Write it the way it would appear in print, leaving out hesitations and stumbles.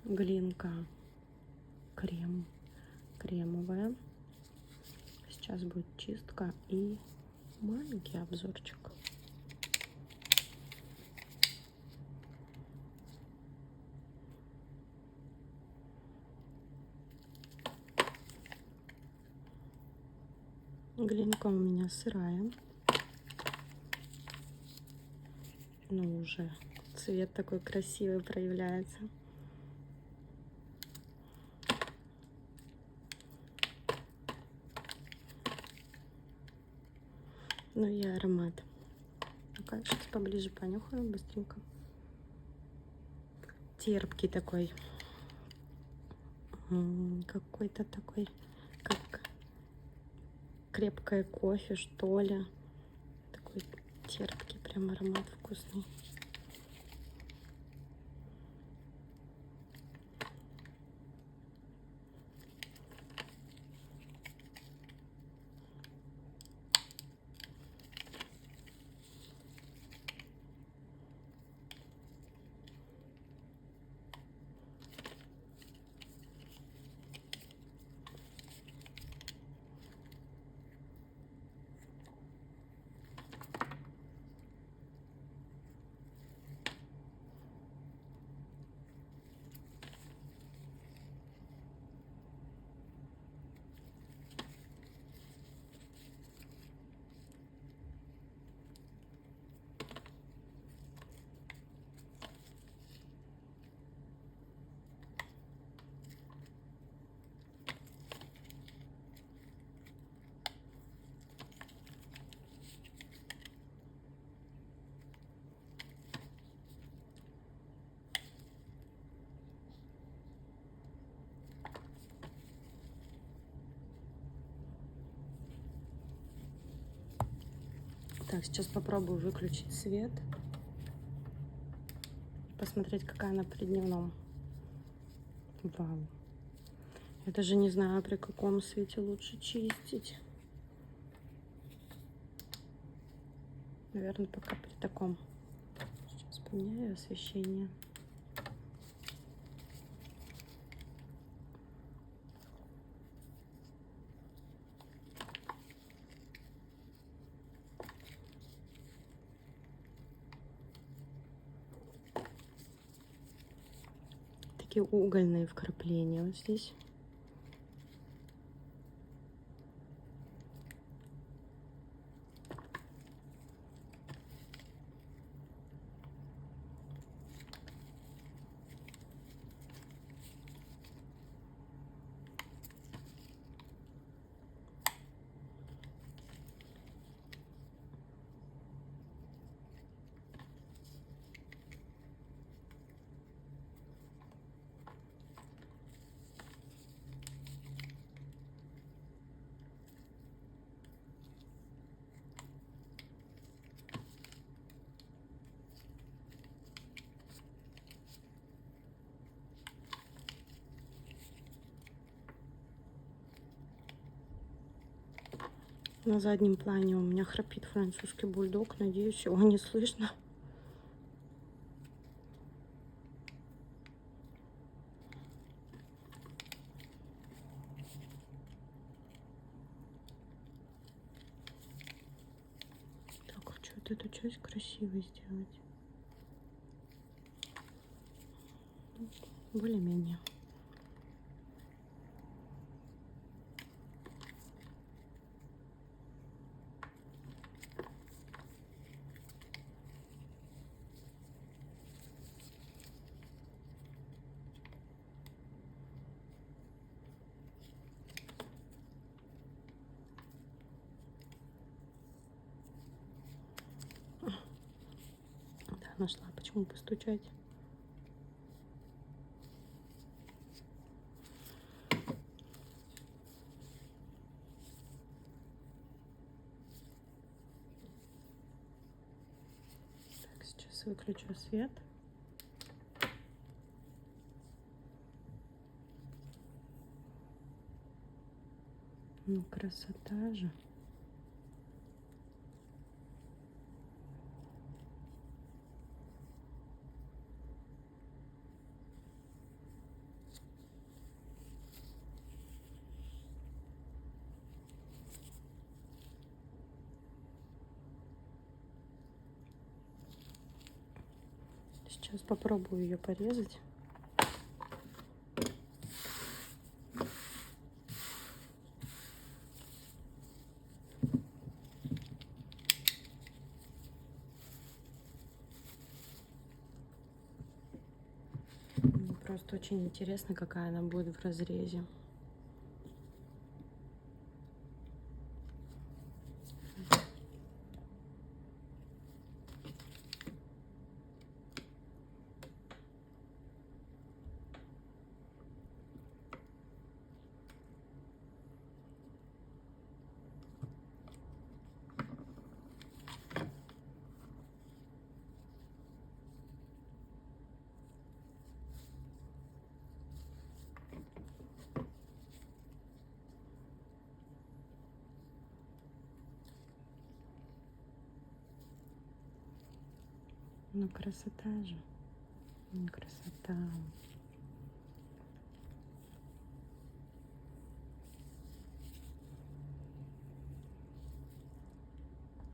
Глинка крем, кремовая. Сейчас будет чистка и маленький обзорчик. Глинка у меня сырая, но уже цвет такой красивый проявляется. Ну и аромат. Ну-ка, сейчас поближе понюхаем быстренько. Терпкий такой. Какой-то такой, как крепкое кофе, что ли. Такой терпкий прям аромат вкусный. Так, сейчас попробую выключить свет. Посмотреть, какая она при дневном. Вау. Я даже не знаю, при каком свете лучше чистить. Наверное, пока при таком. Сейчас поменяю освещение. Такие угольные вкрапления вот здесь. На заднем плане у меня храпит французский бульдог. Надеюсь, его не слышно. Так, хочу вот эту часть красивой сделать. Более-менее. Да, нашла, почему постучать. Так, сейчас выключу свет. Ну, красота же. Сейчас попробую ее порезать. Мне просто очень интересно, какая она будет в разрезе. Ну, красота же. Ну, красота.